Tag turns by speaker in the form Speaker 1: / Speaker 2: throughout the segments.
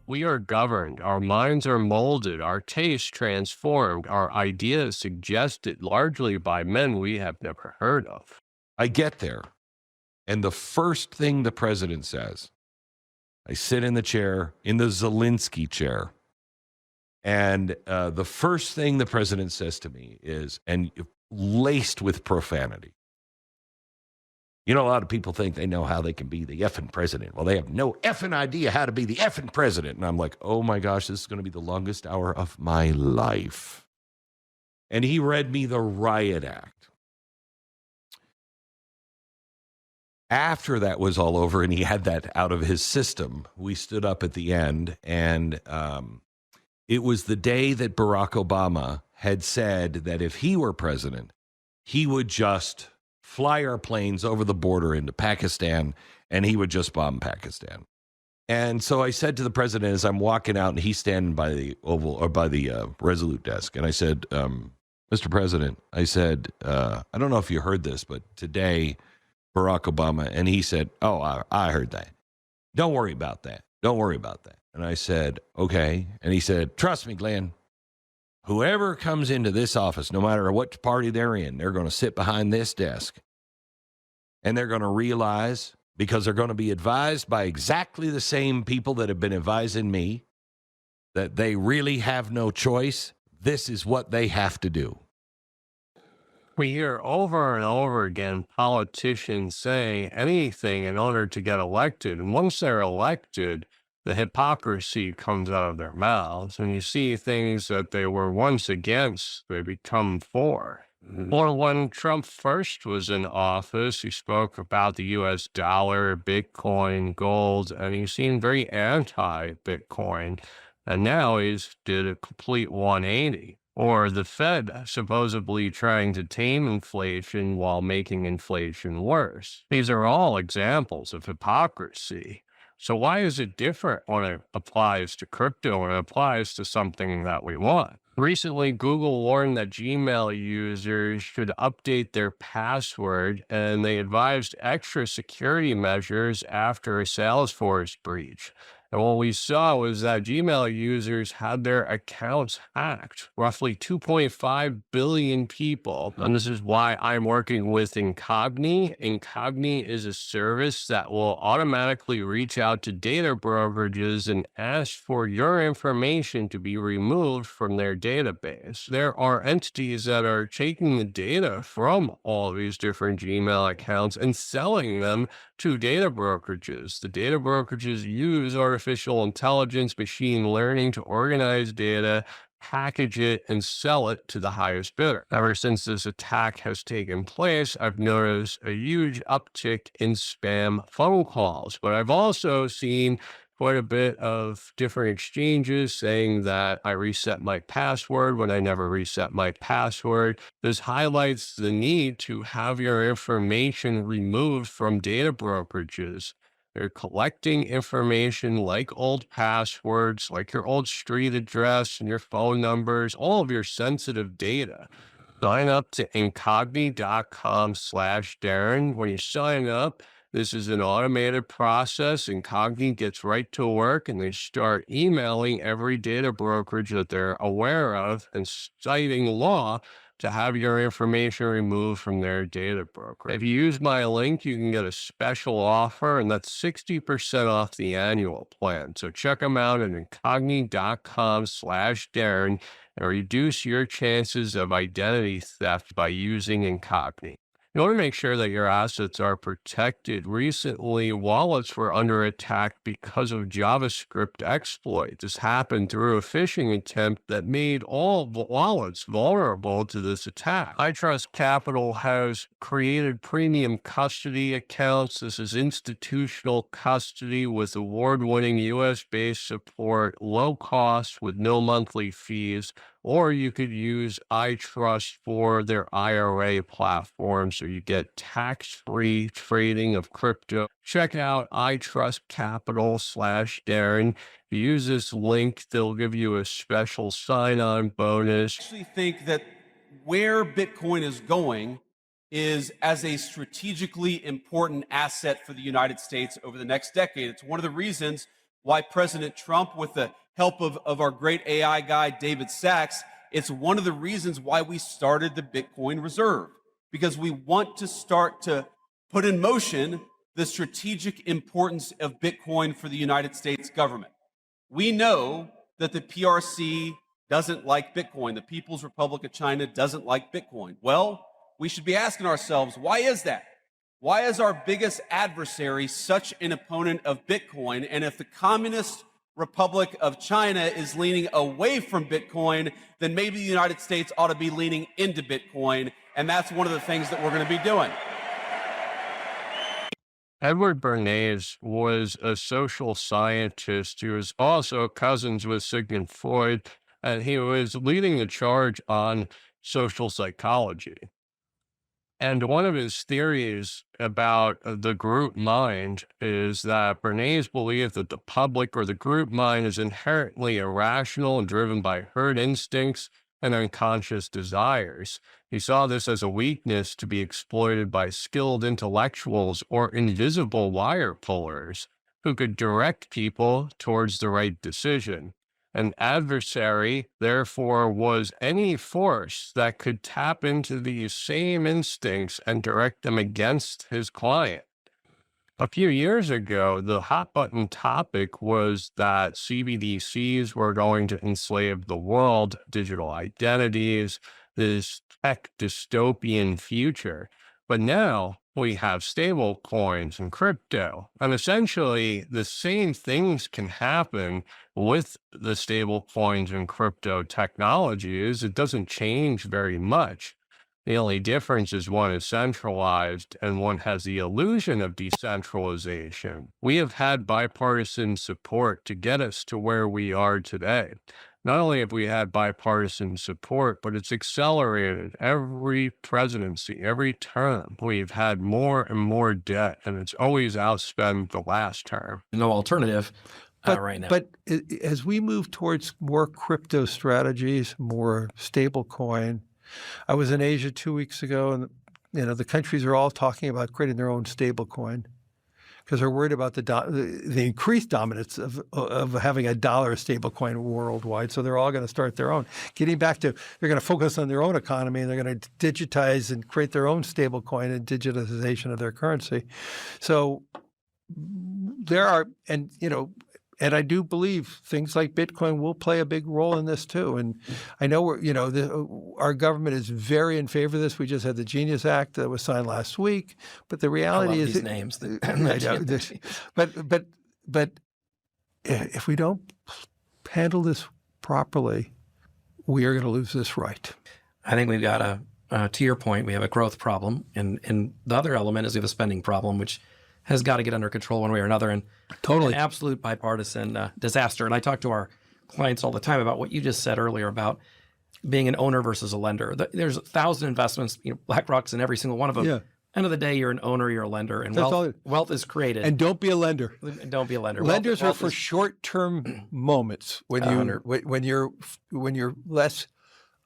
Speaker 1: We are governed, our minds are molded, our tastes transformed, our ideas suggested largely by men we have never heard of.
Speaker 2: I get there, and the first thing the president says, I sit in the chair, in the Zelensky chair, and the first thing the president says to me is, and laced with profanity, you know, a lot of people think they know how they can be the effing president. Well, they have no effing idea how to be the effing president. And I'm like, oh my gosh, this is going to be the longest hour of my life. And he read me the riot act. After that was all over and he had that out of his system, we stood up at the end, and it was the day that Barack Obama had said that if he were president, he would just fly our planes over the border into Pakistan, and he would just bomb Pakistan. And so I said to the president as I'm walking out, and he's standing by the Oval or by the Resolute desk, and I said, Mr. President, I said, I don't know if you heard this, but today, Barack Obama, and he said, oh, I heard that. Don't worry about that. Don't worry about that. And I said, okay. And he said, trust me, Glenn, whoever comes into this office, no matter what party they're in, they're going to sit behind this desk, and they're going to realize, because they're going to be advised by exactly the same people that have been advising me, that they really have no choice. This is what they have to do.
Speaker 1: We hear over and over again politicians say anything in order to get elected. And once they're elected, the hypocrisy comes out of their mouths. And you see things that they were once against, they become for. Or when Trump first was in office, he spoke about the US dollar, Bitcoin, gold, and he seemed very anti-Bitcoin. And now he's did a complete 180. Or the Fed supposedly trying to tame inflation while making inflation worse. These are all examples of hypocrisy. So why is it different when it applies to crypto and it applies to something that we want? Recently, Google warned that Gmail users should update their password, and they advised extra security measures after a Salesforce breach. And what we saw was that Gmail users had their accounts hacked, roughly 2.5 billion people. And this is why I'm working with Incogni. Incogni is a service that will automatically reach out to data brokerages and ask for your information to be removed from their database. There are entities that are taking the data from all these different Gmail accounts and selling them to data brokerages. The data brokerages use artificial intelligence, machine learning to organize data, package it, and sell it to the highest bidder. Ever since this attack has taken place, I've noticed a huge uptick in spam phone calls, but I've also seen quite a bit of different exchanges saying that I reset my password when I never reset my password. This highlights the need to have your information removed from data brokerages. They're collecting information like old passwords, like your old street address and your phone numbers, all of your sensitive data. Sign up to incogni.com/Darren. When you sign up, this is an automated process. Incogni gets right to work and they start emailing every data brokerage that they're aware of and citing law to have your information removed from their data broker. If you use my link, you can get a special offer, and that's 60% off the annual plan. So check them out at incogni.com/Darren and reduce your chances of identity theft by using Incogni. You want to make sure that your assets are protected. Recently, wallets were under attack because of JavaScript exploits. This happened through a phishing attempt that made all wallets vulnerable to this attack. iTrust Capital has created premium custody accounts. This is institutional custody with award-winning US-based support, low cost with no monthly fees. Or you could use iTrust for their IRA platform, so you get tax-free trading of crypto. Check out iTrust Capital/Darren. If you use this link, they'll give you a special sign-on bonus.
Speaker 3: I actually think that where Bitcoin is going is as a strategically important asset for the United States over the next decade. It's one of the reasons why President Trump, with the help of our great AI guy, David Sachs, it's one of the reasons why we started the Bitcoin Reserve, because we want to start to put in motion the strategic importance of Bitcoin for the United States government. We know that the PRC doesn't like Bitcoin. The People's Republic of China doesn't like Bitcoin. Well, we should be asking ourselves, why is that? Why is our biggest adversary such an opponent of Bitcoin? And if the Communist Republic of China is leaning away from Bitcoin, then maybe the United States ought to be leaning into Bitcoin. And that's one of the things that we're going to be doing.
Speaker 1: Edward Bernays was a social scientist who was also cousins with Sigmund Freud, and he was leading the charge on social psychology. And one of his theories about the group mind is that Bernays believed that the public or the group mind is inherently irrational and driven by herd instincts and unconscious desires. He saw this as a weakness to be exploited by skilled intellectuals or invisible wire pullers who could direct people towards the right decision. An adversary, therefore, was any force that could tap into these same instincts and direct them against his client. A few years ago, the hot button topic was that CBDCs were going to enslave the world, digital identities, this tech dystopian future. But now we have stable coins and crypto. And essentially, the same things can happen with the stable coins and crypto technologies. It doesn't change very much. The only difference is one is centralized and one has the illusion of decentralization. We have had bipartisan support to get us to where we are today. Not only have we had bipartisan support, but it's accelerated every presidency, every term. We've had more and more debt, and it's always outspent the last term.
Speaker 4: No alternative right now.
Speaker 5: But as we move towards more crypto strategies, more stable coin, I was in Asia 2 weeks ago, and the countries are all talking about creating their own stable coin because they're worried about the increased dominance of having a dollar stable coin worldwide. So they're all going to start their own. Getting back to, they're going to focus on their own economy, and they're going to digitize and create their own stable coin and digitization of their currency. So there are, and I do believe things like Bitcoin will play a big role in this too. And I know our government is very in favor of this. We just had the Genius Act that was signed last week. But the reality is,
Speaker 4: these names.
Speaker 5: But if we don't handle this properly, we are going to lose this right.
Speaker 4: I think we've got to your point, we have a growth problem, and the other element is we have a spending problem, which has got to get under control one way or another. And
Speaker 5: totally,
Speaker 4: an absolute bipartisan disaster. And I talk to our clients all the time about what you just said earlier about being an owner versus a lender. There's 1,000 investments, BlackRock's in every single one of them.
Speaker 5: Yeah.
Speaker 4: End of the day, you're an owner, you're a lender, and wealth is created.
Speaker 5: And don't be a lender.
Speaker 4: Don't be a lender.
Speaker 5: Lenders are for short-term moments when you're less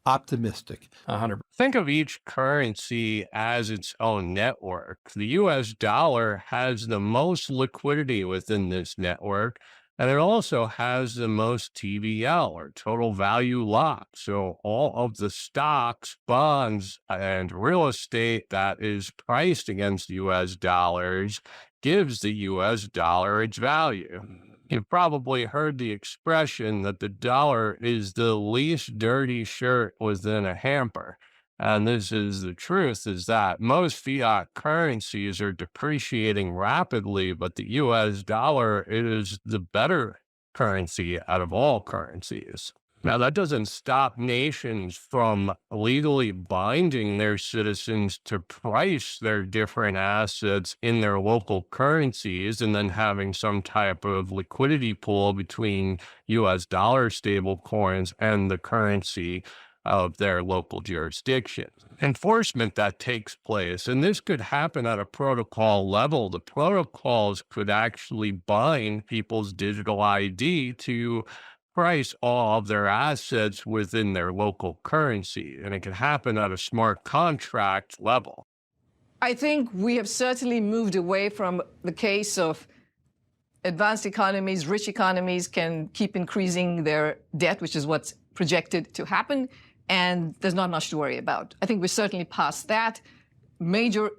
Speaker 5: optimistic.
Speaker 4: 100%.
Speaker 1: Think of each currency as its own network. The US dollar has the most liquidity within this network, and it also has the most TVL, or total value locked. So all of the stocks, bonds, and real estate that is priced against US dollars gives the US dollar its value. You've probably heard the expression that the dollar is the least dirty shirt within a hamper. And this is the truth, is that most fiat currencies are depreciating rapidly, but the US dollar is the better currency out of all currencies. Now, that doesn't stop nations from legally binding their citizens to price their different assets in their local currencies and then having some type of liquidity pool between US dollar stable coins and the currency of their local jurisdiction. Enforcement that takes place, and this could happen at a protocol level. The protocols could actually bind people's digital ID to price all of their assets within their local currency, and it can happen at a smart contract level.
Speaker 6: I think we have certainly moved away from the case of advanced economies, rich economies can keep increasing their debt, which is what's projected to happen, and there's not much to worry about. I think we're certainly past that. Major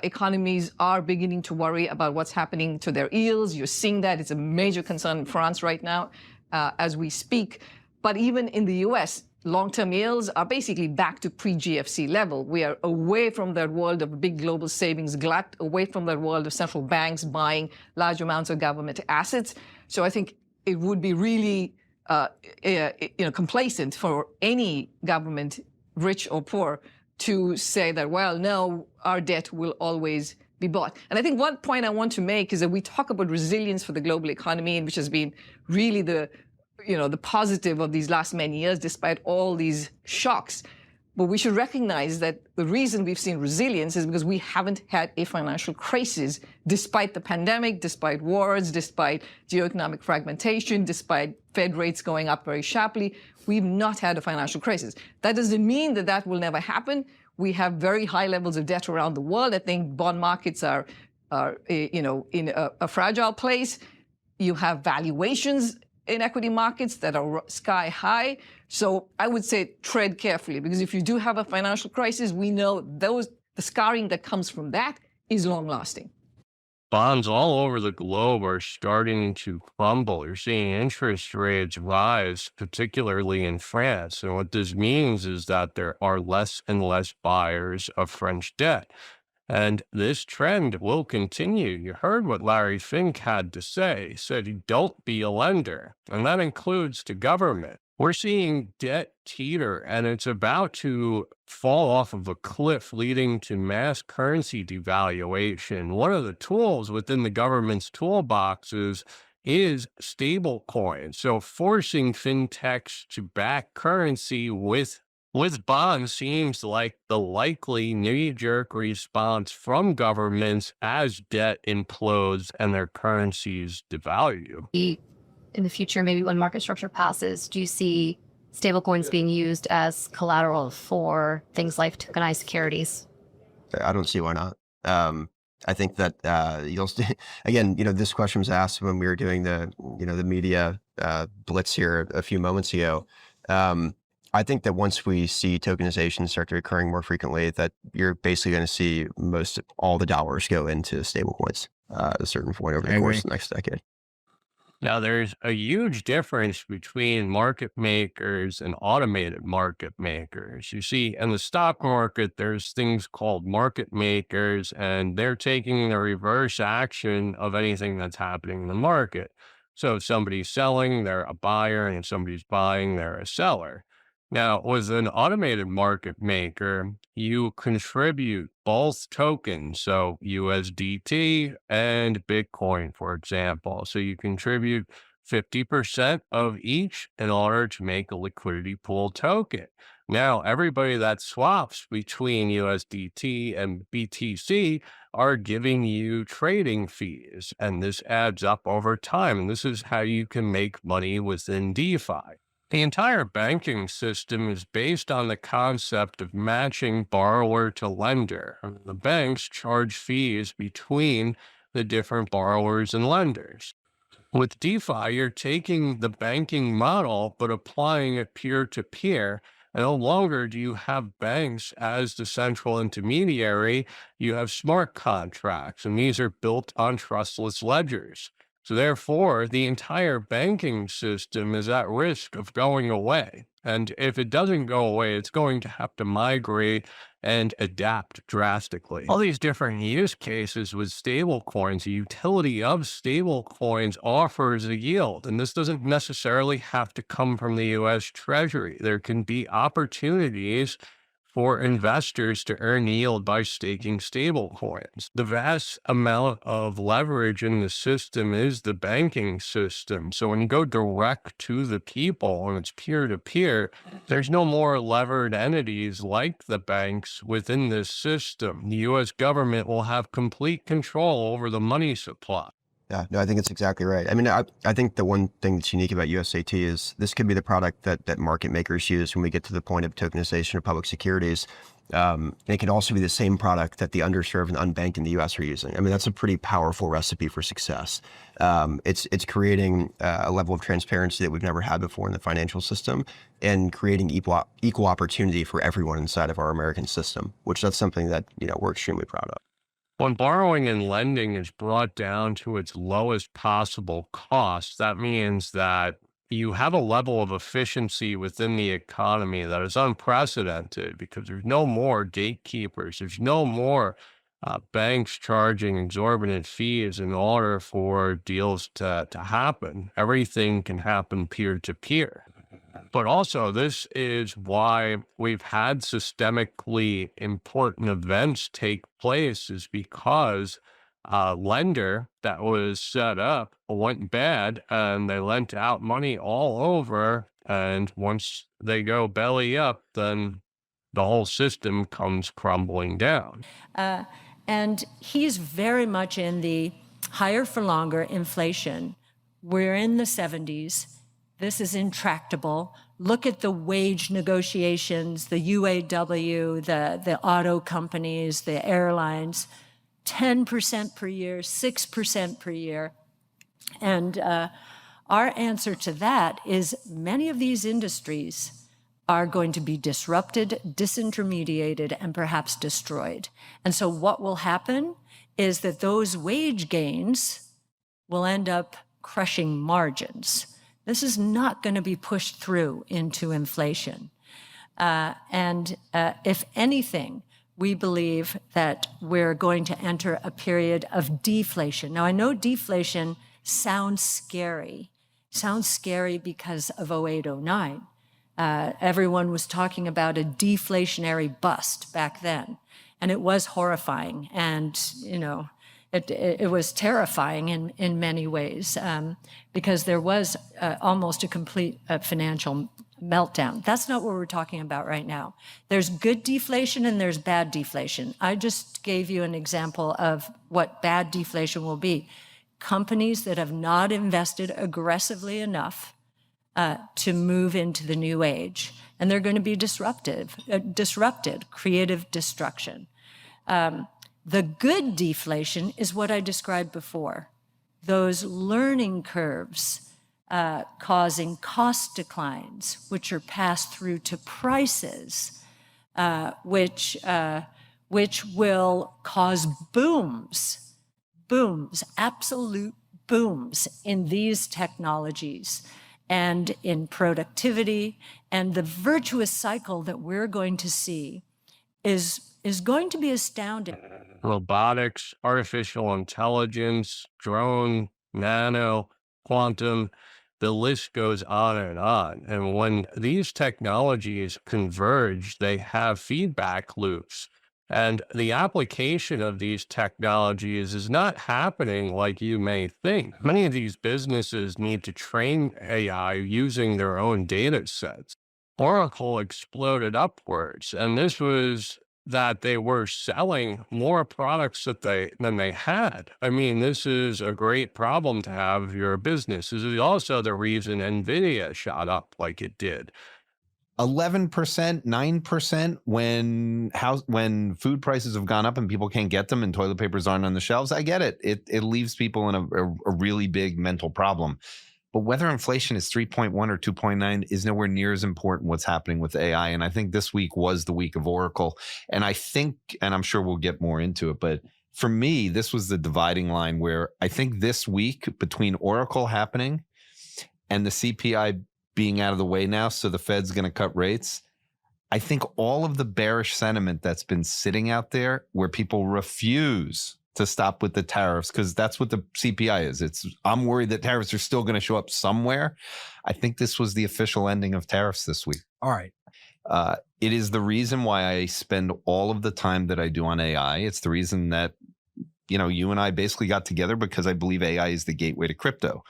Speaker 6: economies are beginning to worry about what's happening to their yields. You're seeing that. It's a major concern in France right now as we speak. But even in the US, long-term yields are basically back to pre-GFC level. We are away from that world of big global savings glut, away from that world of central banks buying large amounts of government assets. So I think it would be really complacent for any government, rich or poor, to say that, well, no, our debt will always be bought. And I think one point I want to make is that we talk about resilience for the global economy, and which has been really the positive of these last many years, despite all these shocks. But we should recognize that the reason we've seen resilience is because we haven't had a financial crisis, despite the pandemic, despite wars, despite geoeconomic fragmentation, despite Fed rates going up very sharply. We've not had a financial crisis. That doesn't mean that that will never happen. We have very high levels of debt around the world. I think bond markets are in a fragile place. You have valuations in equity markets that are sky high. So I would say tread carefully, because if you do have a financial crisis, we know the scarring that comes from that is long lasting.
Speaker 1: Bonds all over the globe are starting to crumble. You're seeing interest rates rise, particularly in France. And what this means is that there are less and less buyers of French debt. And this trend will continue. You heard what Larry Fink had to say. He said, don't be a lender. And that includes to government. We're seeing debt teeter, and it's about to fall off of a cliff, leading to mass currency devaluation. One of the tools within the government's toolboxes is stable coins. So forcing fintechs to back currency with bonds seems like the likely knee-jerk response from governments as debt implodes and their currencies devalue.
Speaker 7: In the future, maybe when market structure passes, do you see stablecoins being used as collateral for things like tokenized securities?
Speaker 8: I don't see why not. I think that again, this question was asked when we were doing the media blitz here a few moments ago. I think that once we see tokenization start to occurring more frequently, that you're basically going to see all the dollars go into stablecoins at a certain point over the course of the next decade.
Speaker 1: Now, there's a huge difference between market makers and automated market makers. You see, in the stock market, there's things called market makers, and they're taking the reverse action of anything that's happening in the market. So if somebody's selling, they're a buyer, and if somebody's buying, they're a seller. Now, with an automated market maker, you contribute both tokens, so USDT and Bitcoin, for example. So you contribute 50% of each in order to make a liquidity pool token. Now, everybody that swaps between USDT and BTC are giving you trading fees, and this adds up over time. And this is how you can make money within DeFi. The entire banking system is based on the concept of matching borrower to lender. The banks charge fees between the different borrowers and lenders. With DeFi, you're taking the banking model, but applying it peer-to-peer. And no longer do you have banks as the central intermediary. You have smart contracts, and these are built on trustless ledgers. So therefore, the entire banking system is at risk of going away. And if it doesn't go away, it's going to have to migrate and adapt drastically. All these different use cases with stablecoins, the utility of stablecoins offers a yield. And this doesn't necessarily have to come from the U.S. Treasury. There can be opportunities for investors to earn yield by staking stablecoins. The vast amount of leverage in the system is the banking system. So when you go direct to the people and it's peer-to-peer, there's no more levered entities like the banks within this system. The U.S. government will have complete control over the money supply.
Speaker 8: Yeah, no, I think it's exactly right. I mean, I think the one thing that's unique about USAT is this could be the product that market makers use when we get to the point of tokenization of public securities. It can also be the same product that the underserved and unbanked in the U.S. are using. I mean, that's a pretty powerful recipe for success. It's creating a level of transparency that we've never had before in the financial system, and creating equal opportunity for everyone inside of our American system, which that's something that we're extremely proud of.
Speaker 1: When borrowing and lending is brought down to its lowest possible cost, that means that you have a level of efficiency within the economy that is unprecedented, because there's no more gatekeepers. There's no more banks charging exorbitant fees in order for deals to happen. Everything can happen peer-to-peer. But also, this is why we've had systemically important events take place, is because a lender that was set up went bad and they lent out money all over. And once they go belly up, then the whole system comes crumbling down.
Speaker 9: And he's very much in the higher for longer inflation. We're in the 70s. This is intractable. Look at the wage negotiations, the UAW, the auto companies, the airlines, 10% per year, 6% per year. And our answer to that is many of these industries are going to be disrupted, disintermediated, and perhaps destroyed. And so what will happen is that those wage gains will end up crushing margins. This is not going to be pushed through into inflation. And if anything, we believe that we're going to enter a period of deflation. Now, I know deflation sounds scary. Sounds scary because of 08-09. Everyone was talking about a deflationary bust back then. And it was horrifying. And, it was terrifying in many ways, because there was almost a complete financial meltdown. That's not what we're talking about right now. There's good deflation and there's bad deflation. I just gave you an example of what bad deflation will be. Companies that have not invested aggressively enough to move into the new age, and they're going to be disrupted, creative destruction. The good deflation is what I described before. Those learning curves causing cost declines, which are passed through to prices, which will cause booms, absolute booms in these technologies and in productivity. And the virtuous cycle that we're going to see is going to be astounding.
Speaker 1: Robotics, artificial intelligence, drone, nano, quantum, the list goes on and on. And when these technologies converge, they have feedback loops. And the application of these technologies is not happening like you may think. Many of these businesses need to train AI using their own data sets. Oracle exploded upwards, and this was that they were selling more products than they had. I mean, this is a great problem to have if you're a business. This is also the reason NVIDIA shot up like it did.
Speaker 10: 11%, 9% when food prices have gone up and people can't get them and toilet papers aren't on the shelves. I get it. It leaves people in a really big mental problem. But whether inflation is 3.1 or 2.9 is nowhere near as important what's happening with AI. And I think this week was the week of Oracle. And I think, and I'm sure we'll get more into it, but for me, this was the dividing line where I think this week between Oracle happening and the CPI being out of the way now, so the Fed's going to cut rates, I think all of the bearish sentiment that's been sitting out there where people refuse to stop with the tariffs, because that's what the CPI is. I'm worried that tariffs are still going to show up somewhere. I think this was the official ending of tariffs this week.
Speaker 11: All right.
Speaker 10: It is the reason why I spend all of the time that I do on AI. It's the reason that, you and I basically got together, because I believe AI is the gateway to crypto.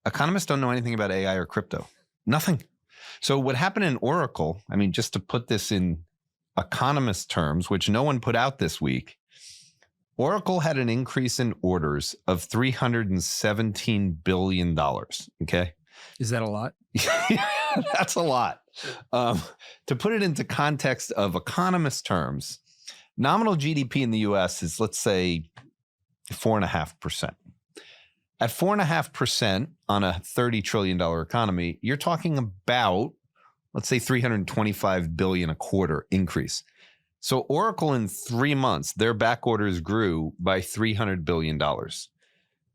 Speaker 10: Economists don't know anything about AI or crypto. Nothing. So what happened in Oracle, I mean, just to put this in economist terms, which no one put out this week, Oracle had an increase in orders of $317 billion. Okay.
Speaker 11: Is that a lot?
Speaker 10: That's a lot. To put it into context of economist terms, nominal GDP in the US is, let's say, 4.5%. At 4.5% on a $30 trillion economy, you're talking about, let's say, $325 billion a quarter increase. So Oracle in 3 months, their back orders grew by $300 billion.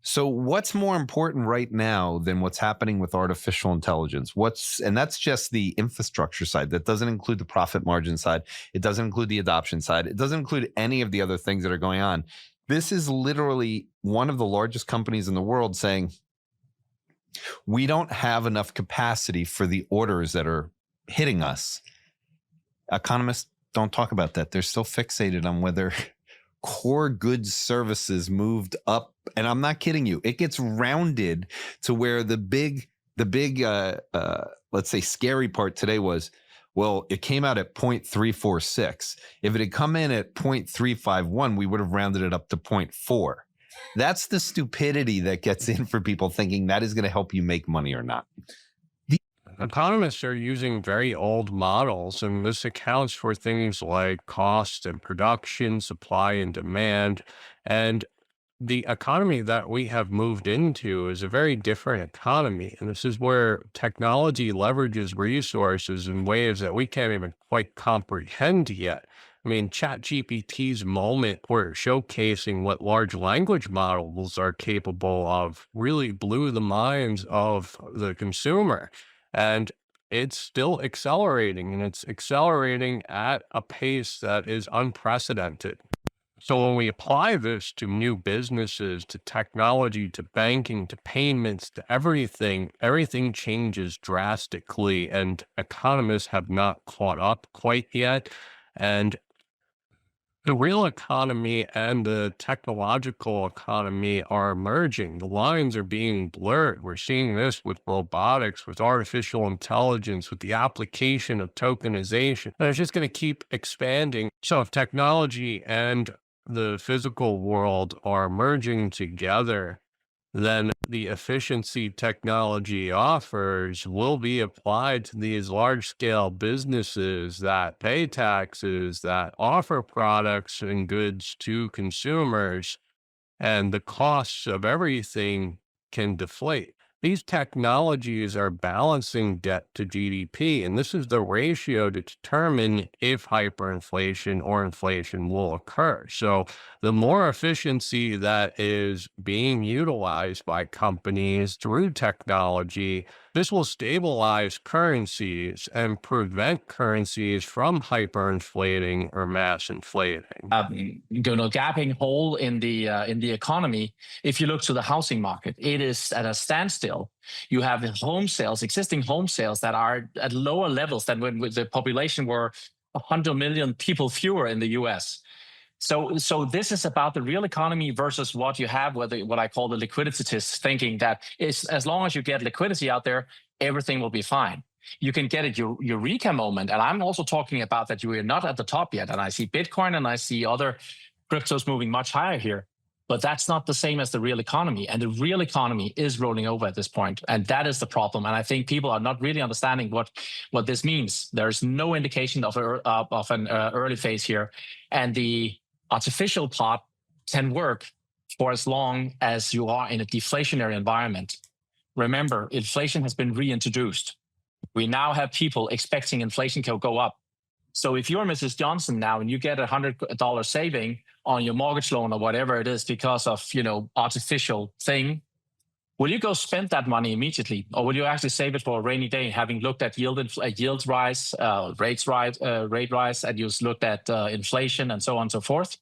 Speaker 10: So what's more important right now than what's happening with artificial intelligence? And that's just the infrastructure side. That doesn't include the profit margin side. It doesn't include the adoption side. It doesn't include any of the other things that are going on. This is literally one of the largest companies in the world saying, we don't have enough capacity for the orders that are hitting us. Economists don't talk about that. They're still fixated on whether core goods services moved up. And I'm not kidding you. It gets rounded to where the big, let's say, scary part today was, well, it came out at 0.346. If it had come in at 0.351, we would have rounded it up to 0.4. That's the stupidity that gets in for people thinking that is going to help you make money or not.
Speaker 1: Economists are using very old models, and this accounts for things like cost and production, supply and demand. And the economy that we have moved into is a very different economy. And this is where technology leverages resources in ways that we can't even quite comprehend yet. I mean, ChatGPT's moment where showcasing what large language models are capable of really blew the minds of the consumer. And it's still accelerating, and it's accelerating at a pace that is unprecedented. So when we apply this to new businesses, to technology, to banking, to payments, to everything changes drastically, and economists have not caught up quite yet. And the real economy and the technological economy are merging. The lines are being blurred. We're seeing this with robotics, with artificial intelligence, with the application of tokenization. And it's just going to keep expanding. So if technology and the physical world are merging together, then the efficiency technology offers will be applied to these large-scale businesses that pay taxes, that offer products and goods to consumers, and the costs of everything can deflate. These technologies are balancing debt to GDP, and this is the ratio to determine if hyperinflation or inflation will occur. So the more efficiency that is being utilized by companies through technology, this will stabilize currencies and prevent currencies from hyperinflating or mass inflating.
Speaker 11: Gaping hole in the economy. If you look to the housing market, it is at a standstill. You have home sales, existing home sales that are at lower levels than when the population were 100 million people fewer in the US. So this is about the real economy versus what you have, what I call the liquiditist thinking, that is, as long as you get liquidity out there, everything will be fine. You can get a eureka moment. And I'm also talking about that you are not at the top yet. And I see Bitcoin and I see other cryptos moving much higher here. But that's not the same as the real economy. And the real economy is rolling over at this point. And that is the problem. And I think people are not really understanding what this means. There's no indication of an early phase here. And the artificial part can work for as long as you are in a deflationary environment. Remember, inflation has been reintroduced. We now have people expecting inflation to go up. So if you're Mrs. Johnson now and you get $100 saving on your mortgage loan or whatever it is because of, artificial thing, will you go spend that money immediately? Or will you actually save it for a rainy day, having looked at yield rise, rate rise, and you looked at inflation and so on and so forth?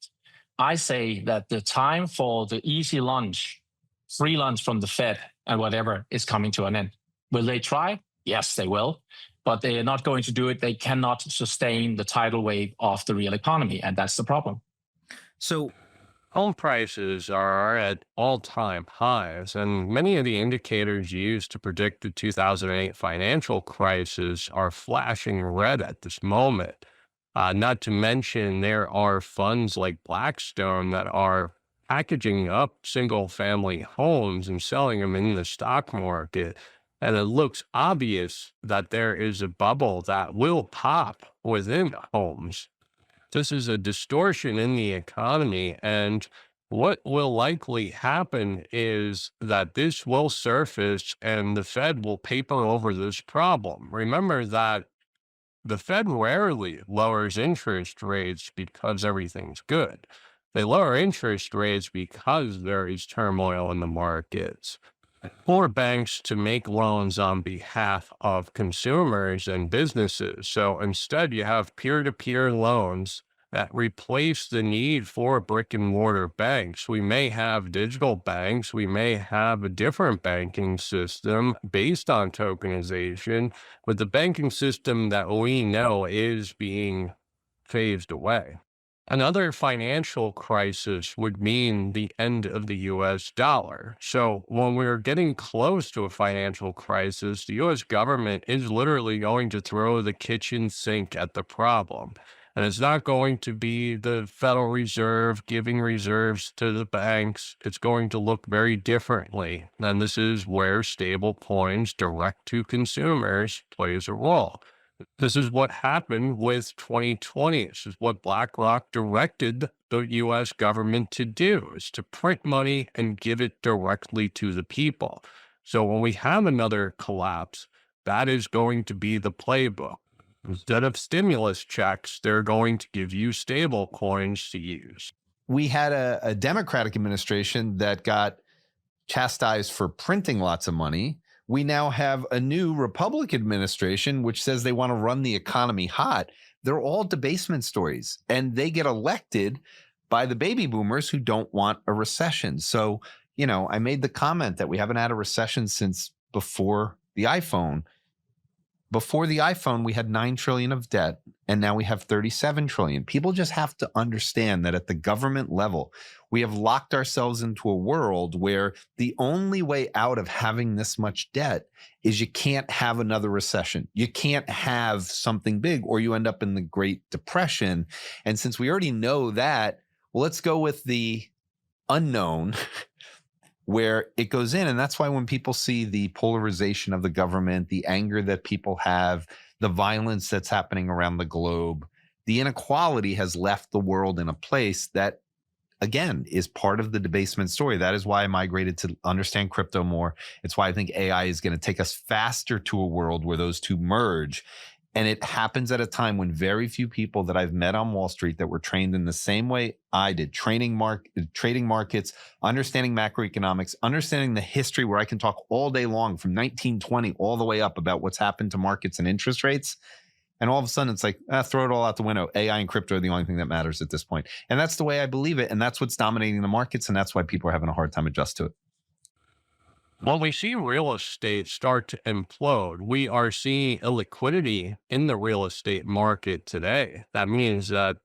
Speaker 11: I say that the time for the easy lunch, free lunch from the Fed and whatever is coming to an end. Will they try? Yes, they will. But they are not going to do it. They cannot sustain the tidal wave of the real economy. And that's the problem.
Speaker 1: So home prices are at all-time highs, and many of the indicators used to predict the 2008 financial crisis are flashing red at this moment. Not to mention, there are funds like Blackstone that are packaging up single-family homes and selling them in the stock market. And it looks obvious that there is a bubble that will pop within homes. This is a distortion in the economy. And what will likely happen is that this will surface and the Fed will paper over this problem. Remember that the Fed rarely lowers interest rates because everything's good. They lower interest rates because there is turmoil in the markets. For banks to make loans on behalf of consumers and businesses. So instead, you have peer-to-peer loans that replace the need for brick and mortar banks. We may have digital banks. We may have a different banking system based on tokenization, but the banking system that we know is being phased away. Another financial crisis would mean the end of the US dollar. So when we're getting close to a financial crisis, the US government is literally going to throw the kitchen sink at the problem. And it's not going to be the Federal Reserve giving reserves to the banks. It's going to look very differently. And this is where stable coins direct to consumers plays a role. This is what happened with 2020. This is what BlackRock directed the US government to do, is to print money and give it directly to the people. So when we have another collapse, that is going to be the playbook. Instead of stimulus checks, they're going to give you stable coins to use.
Speaker 10: We had a Democratic administration that got chastised for printing lots of money. We now have a new Republican administration, which says they want to run the economy hot. They're all debasement stories, and they get elected by the baby boomers who don't want a recession. So, you know, I made the comment that we haven't had a recession since before the iPhone. Before the iPhone, we had 9 trillion of debt, and now we have 37 trillion. People just have to understand that at the government level, we have locked ourselves into a world where the only way out of having this much debt is you can't have another recession. You can't have something big, or you end up in the Great Depression. And since we already know that, well, let's go with the unknown where it goes in. And that's why when people see the polarization of the government, the anger that people have, the violence that's happening around the globe, the inequality has left the world in a place that, again, is part of the debasement story. That is why I migrated to understand crypto more. It's why I think AI is going to take us faster to a world where those two merge. And it happens at a time when very few people that I've met on Wall Street that were trained in the same way I did, trading markets, understanding macroeconomics, understanding the history, where I can talk all day long from 1920 all the way up about what's happened to markets and interest rates. And all of a sudden it's like, throw it all out the window. AI and crypto are the only thing that matters at this point. And that's the way I believe it. And that's what's dominating the markets. And that's why people are having a hard time adjust to it.
Speaker 1: When we see real estate start to implode, we are seeing illiquidity in the real estate market today. That means that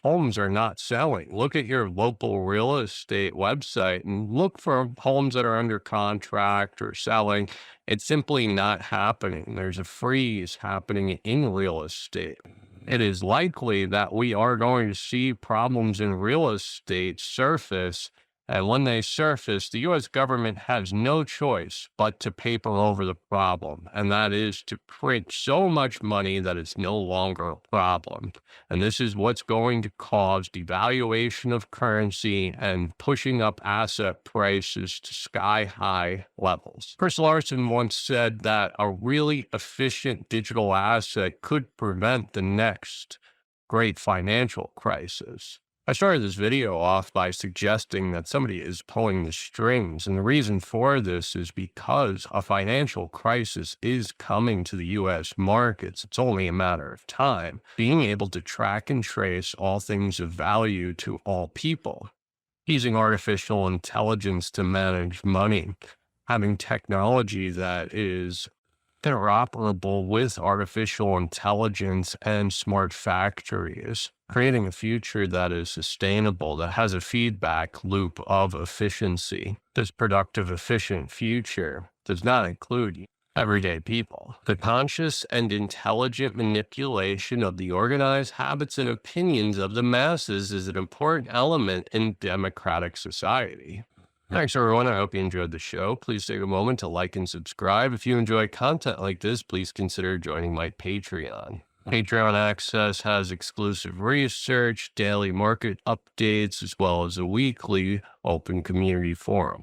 Speaker 1: homes are not selling. Look at your local real estate website and look for homes that are under contract or selling. It's simply not happening. There's a freeze happening in real estate. It is likely that we are going to see problems in real estate surface. And when they surface, the U.S. government has no choice but to paper over the problem, and that is to print so much money that it's no longer a problem. And this is what's going to cause devaluation of currency and pushing up asset prices to sky-high levels. Chris Larson once said that a really efficient digital asset could prevent the next great financial crisis. I started this video off by suggesting that somebody is pulling the strings, and the reason for this is because a financial crisis is coming to the U.S. markets. It's only a matter of time. Being able to track and trace all things of value to all people, using artificial intelligence to manage money, having technology that is interoperable with artificial intelligence and smart factories, creating a future that is sustainable, that has a feedback loop of efficiency. This productive, efficient future does not include everyday people. The conscious and intelligent manipulation of the organized habits and opinions of the masses is an important element in democratic society. Thanks, everyone. I hope you enjoyed the show. Please take a moment to like and subscribe. If you enjoy content like this, please consider joining my Patreon. Patreon access has exclusive research, daily market updates, as well as a weekly open community forum.